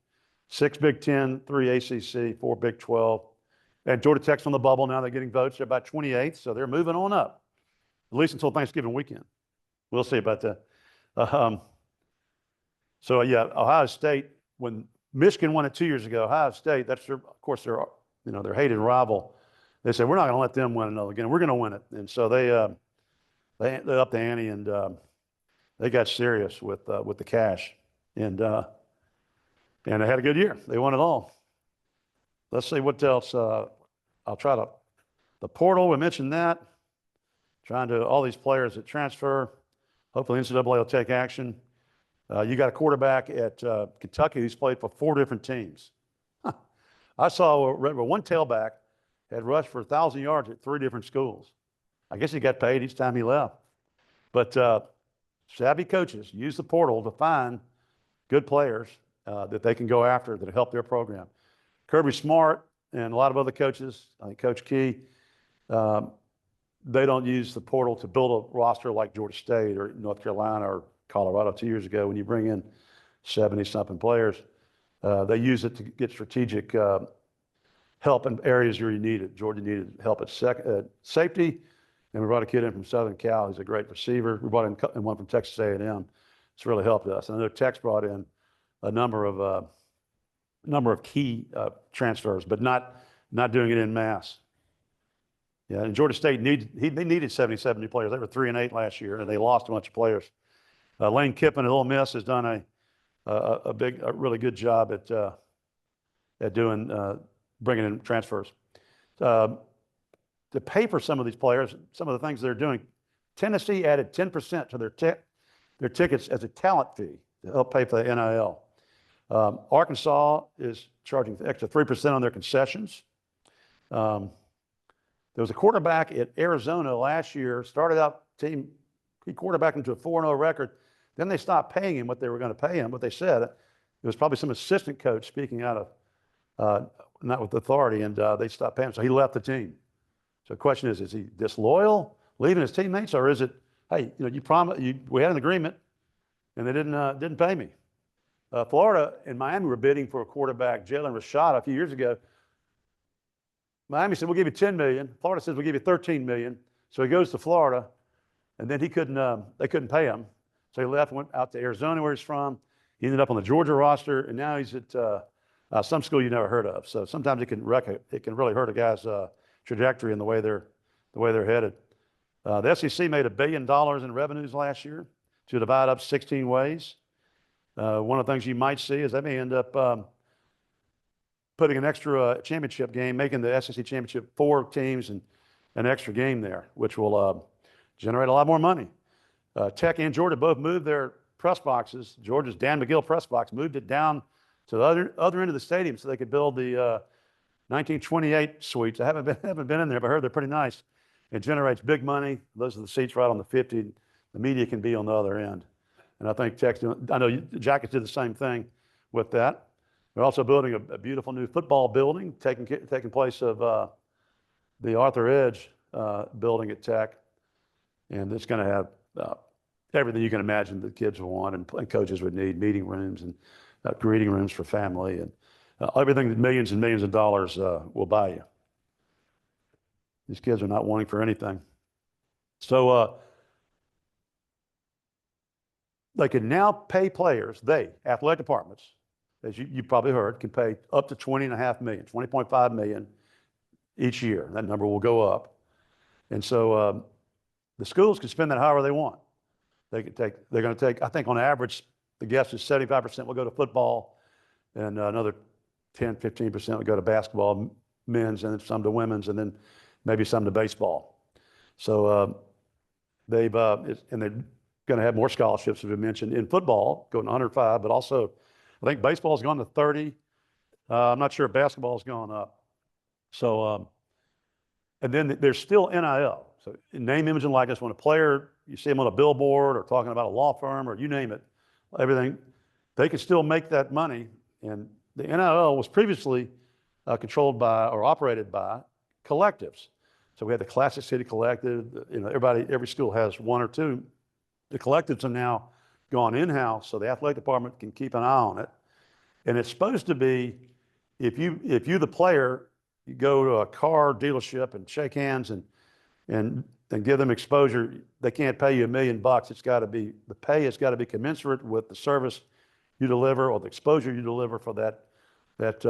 6 Big Ten, 3 ACC, 4 Big 12. And Georgia Tech's on the bubble now. They're getting votes. They're about 28th, so they're moving on up, at least until Thanksgiving weekend. We'll see about that. So yeah, Ohio State, when Michigan won it 2 years ago, Ohio State, that's of course their hated rival. They said, we're not going to let them win another game. We're going to win it. And so they upped the ante and they got serious with the cash. And they had a good year. They won it all. Let's see what else. I'll try the portal, we mentioned that. Trying to, all these players that transfer. Hopefully NCAA will take action. You got a quarterback at Kentucky who's played for 4 different teams. I saw one tailback had rushed for 1,000 yards at 3 different schools. I guess he got paid each time he left. But savvy coaches use the portal to find good players that they can go after that help their program. Kirby Smart and a lot of other coaches, I think Coach Key, they don't use the portal to build a roster like Georgia State or North Carolina or Colorado 2 years ago when you bring in 70-something players. They use it to get strategic help in areas where you need it. Georgia needed help at safety, and we brought a kid in from Southern Cal who's a great receiver. We brought in one from Texas A&M. It's really helped us. And I know Tech's brought in a number of key transfers, but not doing it in mass. Yeah, and Georgia State they needed 77 new players. They were 3-8 last year, and they lost a bunch of players. Lane Kiffin at Ole Miss has done a really good job at bringing in transfers. To pay for some of these players, some of the things they're doing, Tennessee added 10% to their tickets as a talent fee to help pay for the NIL. Arkansas is charging the extra 3% on their concessions. There was a quarterback at Arizona last year, started out he quarterbacked into a 4-0 record. Then they stopped paying him what they were going to pay him. What they said, it was probably some assistant coach speaking out of, not with authority, and they stopped paying him. So he left the team. So the question is he disloyal, leaving his teammates, or is it, hey, you promised, we had an agreement, and they didn't pay me. Florida and Miami were bidding for a quarterback, Jalen Rashad, a few years ago. Miami said, we'll give you $10 million. Florida says, we'll give you $13 million. So he goes to Florida, and then they couldn't pay him. So he left and went out to Arizona, where he's from. He ended up on the Georgia roster, and now he's at some school you never heard of. So sometimes it can really hurt a guy's trajectory and the way they're headed. The SEC made $1 billion in revenues last year to divide up 16 ways. One of the things you might see is they may end up putting an extra championship game, making the SEC championship 4 teams and an extra game there, which will generate a lot more money. Tech and Georgia both moved their press boxes. Georgia's Dan McGill press box moved it down to the other end of the stadium so they could build the 1928 suites. I haven't been in there, but I heard they're pretty nice. It generates big money. Those are the seats right on the 50. The media can be on the other end. And I think Tech's doing, I know Jackets did the same thing with that. They're also building a beautiful new football building, taking place of the Arthur Edge building at Tech. And it's going to have everything you can imagine the kids will want and coaches would need, meeting rooms and greeting rooms for family and everything that millions and millions of dollars will buy you. These kids are not wanting for anything. So they can now pay players, athletic departments, as you probably heard, can pay up to $20.5 million, $20.5 million each year. That number will go up. And so the schools can spend that however they want. They're going to take, I think on average, the guess is 75% will go to football and another 10, 15% will go to basketball, men's, and some to women's, and then maybe some to baseball. So they're going to have more scholarships, as we mentioned, in football, going to 105, but also I think baseball's gone to 30. I'm not sure if basketball's gone up. So, and then there's still NIL. So name, image, and likeness. When a player, you see them on a billboard or talking about a law firm or you name it, everything, they can still make that money. And the NIL was previously controlled by or operated by collectives. So we had the Classic City Collective. Every school has one or two. The collectives have now gone in-house, so the athletic department can keep an eye on it. And it's supposed to be, if you the player, you go to a car dealership and shake hands and give them exposure, they can't pay you $1 million. It's got to be, the pay has got to be commensurate with the service you deliver or the exposure you deliver for that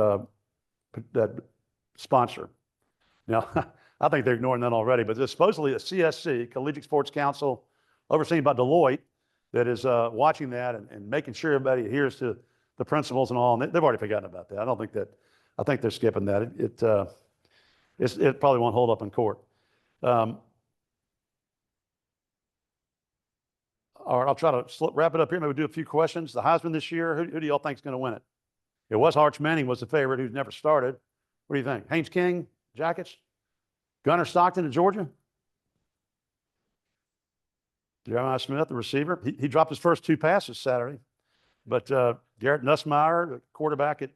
sponsor. Now, I think they're ignoring that already, but there's supposedly a CSC, Collegiate Sports Council, overseen by Deloitte, that is watching that and making sure everybody adheres to the principles and all. And they've already forgotten about that. I think they're skipping that. It probably won't hold up in court. All right, I'll try to wrap it up here. Maybe we'll do a few questions. The Heisman this year, who do y'all think is going to win it? It was Arch Manning was the favorite, who's never started. What do you think? Haynes King, Jackets? Gunnar Stockton of Georgia? Jeremiah Smith, the receiver. He dropped his first 2 passes Saturday. But Garrett Nussmeier, the quarterback at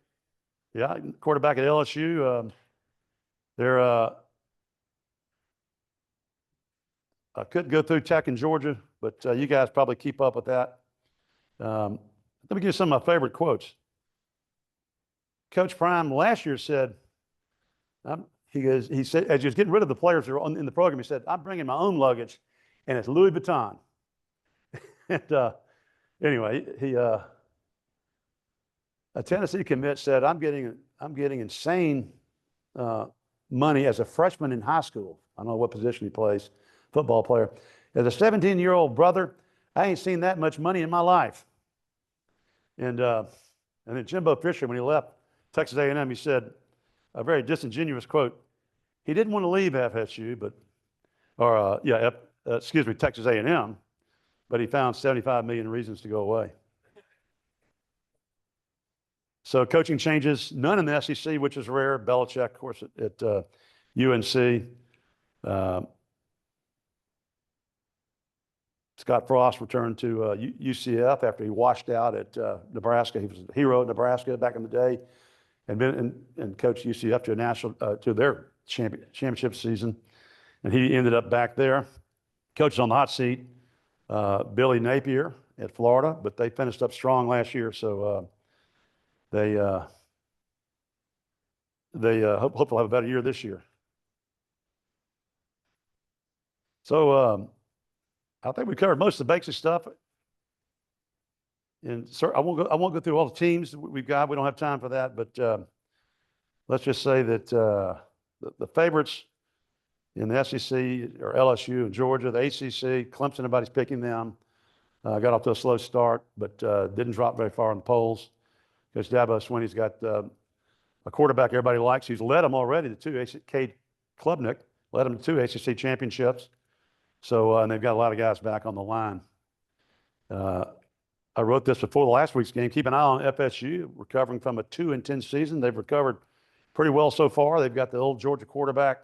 LSU, I couldn't go through Tech in Georgia, but you guys probably keep up with that. Let me give you some of my favorite quotes. Coach Prime last year said, He said, as he was getting rid of the players that were in the program, he said, I'm bringing my own luggage, and it's Louis Vuitton. And anyway, a Tennessee commit said, I'm getting insane money as a freshman in high school. I don't know what position he plays, football player. As a 17-year-old brother, I ain't seen that much money in my life. And then Jimbo Fisher, when he left Texas A&M, he said a very disingenuous quote. He didn't want to leave FSU, Texas A&M, but he found 75 million reasons to go away. So coaching changes, none in the SEC, which is rare. Belichick, of course, at UNC. Scott Frost returned to UCF after he washed out at Nebraska. He was a hero at Nebraska back in the day, and coached UCF to to their championship season. And he ended up back there. Coached on the hot seat, Billy Napier at Florida, but they finished up strong last year. So they hope they'll have a better year this year. So I think we covered most of the basic stuff. And sir, I won't go through all the teams we've got. We don't have time for that. But let's just say that the favorites in the SEC are LSU and Georgia. The ACC, Clemson, everybody's picking them. Got off to a slow start, but didn't drop very far in the polls. Because Dabo Swinney's got a quarterback everybody likes. He's led them already to Cade Klubnik, led them to 2 ACC championships. So, and they've got a lot of guys back on the line. I wrote this before the last week's game. Keep an eye on FSU, recovering from a 2-10 season. They've recovered pretty well so far. They've got the old Georgia quarterback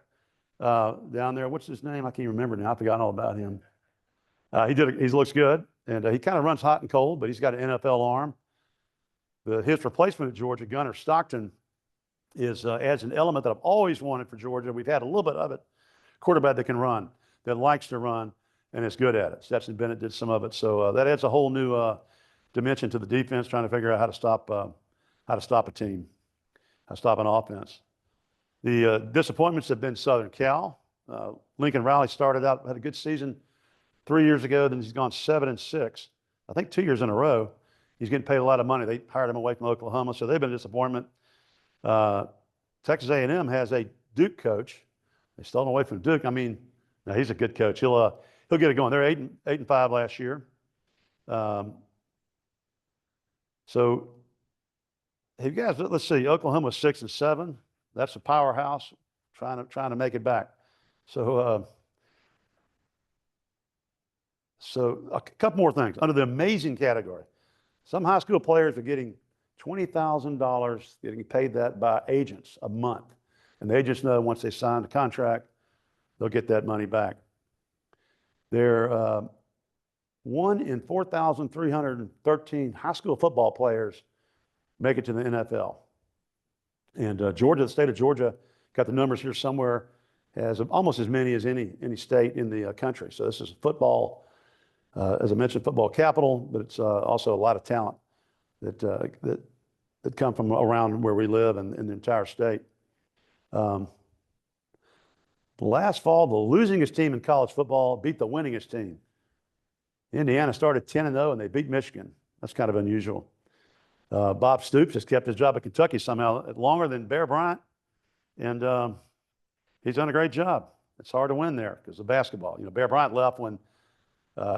down there. What's his name? I can't remember now. I've forgotten all about him. He looks good, and he kind of runs hot and cold, but he's got an NFL arm. His replacement at Georgia, Gunnar Stockton, adds an element that I've always wanted for Georgia. We've had a little bit of it. Quarterback that can run, that likes to run, and is good at it. Stetson Bennett did some of it, so that adds a whole new dimension to the defense, trying to figure out how to stop a team, how to stop an offense. The disappointments have been Southern Cal. Lincoln Riley started out, had a good season 3 years ago, then he's gone 7-6. I think 2 years in a row. He's getting paid a lot of money. They hired him away from Oklahoma, so they've been a disappointment. Texas A&M has a Duke coach. They stole him away from Duke. I mean, now he's a good coach. He'll get it going. They're 8-5 last year. So, hey guys, let's see. Oklahoma 6-7. That's a powerhouse trying to make it back. So, so a couple more things under the amazing category. Some high school players are getting $20,000, getting paid that by agents a month, and the agents know once they sign the contract, they'll get that money back. They're 1 in 4,313 high school football players make it to the NFL. And Georgia, the state of Georgia, got the numbers here somewhere, has almost as many as any state in the country. So this is football, as I mentioned, football capital, but it's also a lot of talent that come from around where we live and in the entire state. Last fall, the losingest team in college football beat the winningest team. Indiana started 10-0 and they beat Michigan. That's kind of unusual. Bob Stoops has kept his job at Kentucky somehow longer than Bear Bryant, and he's done a great job. It's hard to win there because of basketball. You know, Bear Bryant left when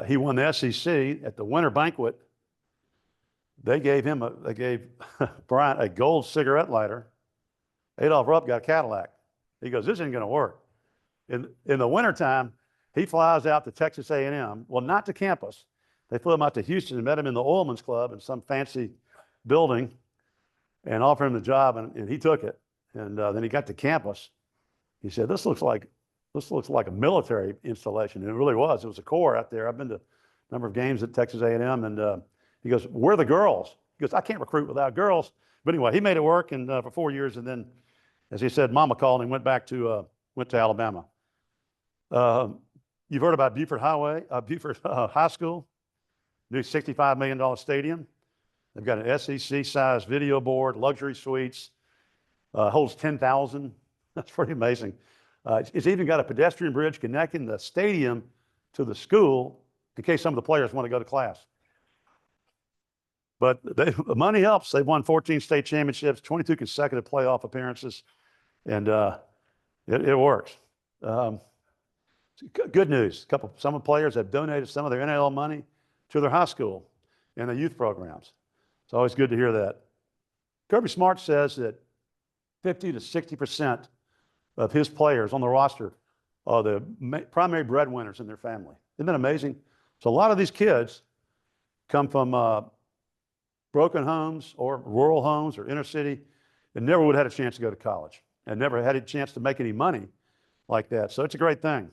he won the SEC at the winter banquet. They gave Bryant a gold cigarette lighter. Adolph Rupp got a Cadillac. He goes, this isn't going to work. In the wintertime, he flies out to Texas A&M. Well, not to campus. They flew him out to Houston and met him in the Oilman's Club in some fancy building and offered him the job, and he took it. And then he got to campus. He said, this looks like a military installation. And it really was. It was a corps out there. I've been to a number of games at Texas A&M, and he goes, where are the girls? He goes, I can't recruit without girls. But anyway, he made it work, and for 4 years, and then, as he said, Mama called and went to Alabama. You've heard about Buford High School, new $65 million stadium. They've got an SEC-sized video board, luxury suites, holds 10,000 That's pretty amazing. It's even got a pedestrian bridge connecting the stadium to the school in case some of the players want to go to class. But the money helps. They've won 14 state championships, 22 consecutive playoff appearances, and it works. Good news. Some of the players have donated some of their NIL money to their high school and the youth programs. It's always good to hear that. Kirby Smart says that 50 to 60% of his players on the roster are the primary breadwinners in their family. Isn't that amazing? So a lot of these kids come from broken homes or rural homes or inner city and never would have had a chance to go to college and never had a chance to make any money like that. So it's a great thing.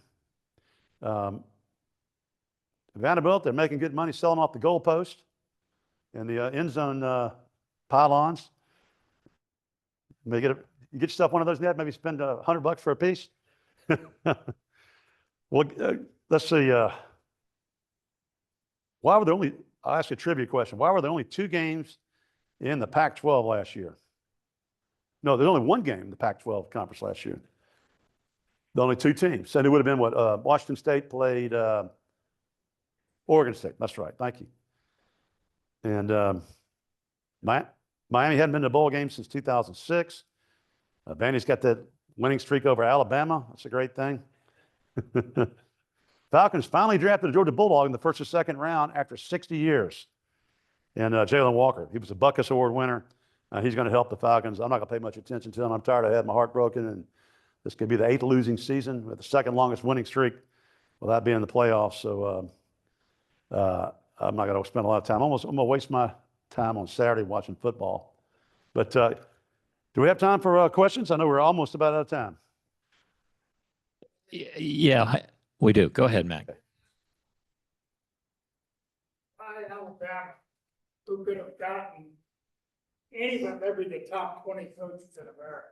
Vanderbilt, they're making good money selling off the goalpost and the end zone pylons. You get yourself one of those net, maybe spend $100 for a piece. Well, let's see. Why were there only, I'll ask you a trivia question. Why were there only 2 games in the Pac-12 last year? No, there's only 1 game in the Pac-12 conference last year. The only 2 teams. So it would have been what? Washington State played Oregon State. That's right. Thank you. And Miami hadn't been to a bowl game since 2006. Vandy's got that winning streak over Alabama. That's a great thing. Falcons finally drafted a Georgia Bulldog in the first or second round after 60 years. And Jalen Walker, he was a Buckus Award winner. He's going to help the Falcons. I'm not going to pay much attention to him. I'm tired of having my heart broken. And this could be the 8th losing season with the 2nd longest winning streak without being in the playoffs. So I'm not going to spend a lot of time. I'm going to waste my time on Saturday watching football. But do we have time for questions? I know we're almost about out of time. Yeah, we do. Go ahead, Mac. Alabama, who could have gotten any but maybe the top 20 coaches in America.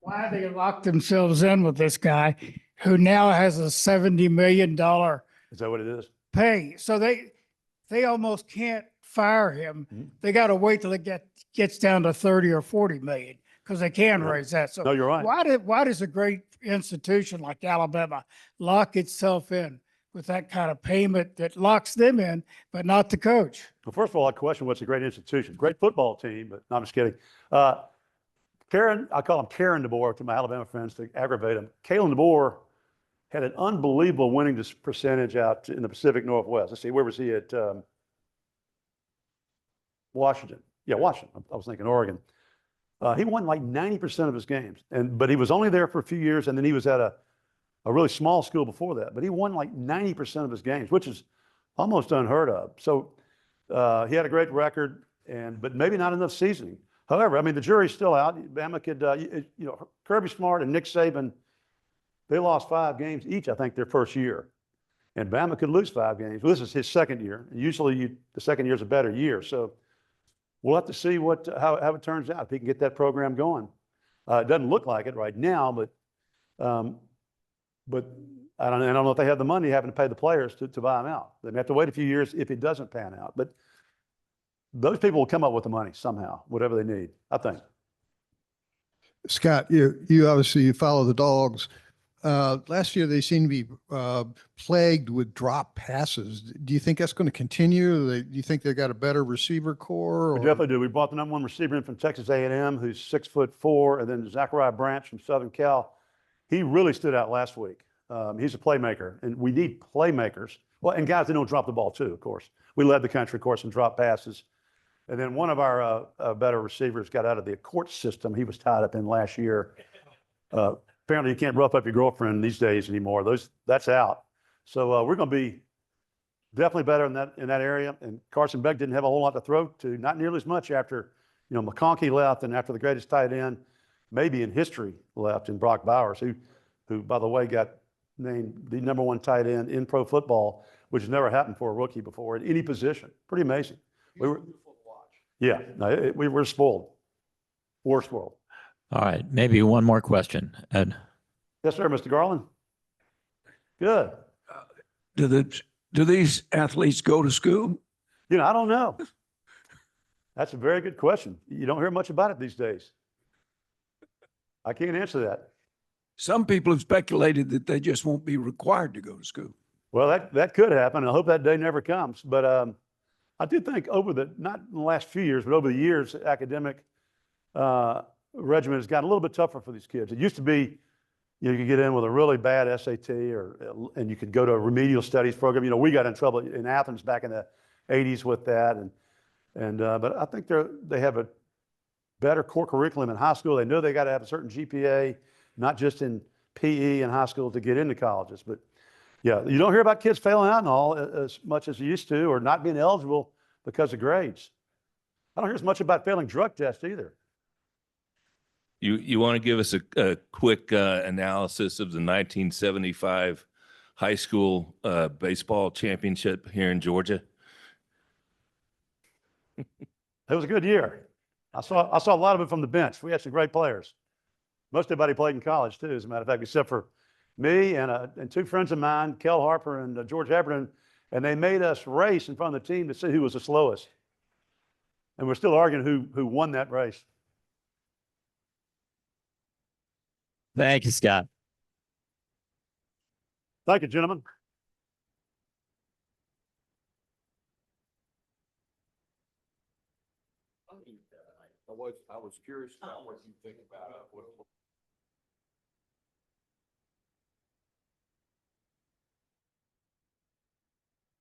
Why they locked themselves in with this guy who now has a $70 million Is that what it is? pay. So they almost can't fire him. Mhm. They got to wait till it gets down to 30 or 40 million because they can Yeah. raise that. So No, you're right. why does a great institution like Alabama lock itself in with that kind of payment that locks them in, but not the coach? Well, first of all, I question what's a great institution. Great football team, but no, I'm just kidding. Karen, I call him Karen DeBoer to my Alabama friends to aggravate him. Kalen DeBoer had an unbelievable winning percentage out in the Pacific Northwest. Let's see, where was he at? Washington. Yeah, Washington. I was thinking Oregon. He won like 90% of his games, but he was only there for a few years, and then he was at a really small school before that. But he won like 90% of his games, which is almost unheard of. So he had a great record, but maybe not enough seasoning. However, I mean, the jury's still out. Bama could, Kirby Smart and Nick Saban, they lost 5 games each, I think, their first year. And Bama could lose 5 games. Well, this is his second year. Usually the second year is a better year. So we'll have to see how it turns out, if he can get that program going. It doesn't look like it right now, but I don't know if they have the money having to pay the players to buy them out. They may have to wait a few years if it doesn't pan out. But those people will come up with the money somehow, whatever they need, I think. Scott, you obviously follow the Dogs. Last year, they seemed to be plagued with drop passes. Do you think that's going to continue? Do you think they got a better receiver core? We definitely do. We brought the #1 receiver in from Texas A&M, who's 6'4", and then Zachariah Branch from Southern Cal. He really stood out last week. He's a playmaker, and we need playmakers. Well, and guys that don't drop the ball too, of course. We led the country, of course, in drop passes. And then one of our better receivers got out of the court system he was tied up in last year. Apparently, you can't rough up your girlfriend these days anymore. That's out. So we're going to be definitely better in that area. And Carson Beck didn't have a whole lot to throw to, not nearly as much after McConkey left and after the greatest tight end maybe in history left in Brock Bowers, who by the way got named the #1 tight end in pro football, which has never happened for a rookie before at any position. Pretty amazing. Yeah, no, we were spoiled. We're spoiled. All right, maybe one more question, Ed. Yes, sir, Mr. Garland. Good. Do these athletes go to school? I don't know. That's a very good question. You don't hear much about it these days. I can't answer that. Some people have speculated that they just won't be required to go to school. Well, that could happen. I hope that day never comes. But I do think not in the last few years, but over the years, the academic regimen has gotten a little bit tougher for these kids. It used to be, you could get in with a really bad SAT and you could go to a remedial studies program. We got in trouble in Athens back in the 80s with that. But I think they have a better core curriculum in high school. They know they got to have a certain GPA, not just in PE in high school to get into colleges. But yeah, you don't hear about kids failing out and all as much as you used to, or not being eligible because of grades. I don't hear as much about failing drug tests either. You want to give us a quick analysis of the 1975 high school baseball championship here in Georgia? It was a good year. I saw a lot of it from the bench. We had some great players. Most everybody played in college too, as a matter of fact, except for me and two friends of mine, Kel Harper and George Heffernan, and they made us race in front of the team to see who was the slowest. And we're still arguing who won that race. Thank you, Scott. Thank you, gentlemen. I was curious about what you think about what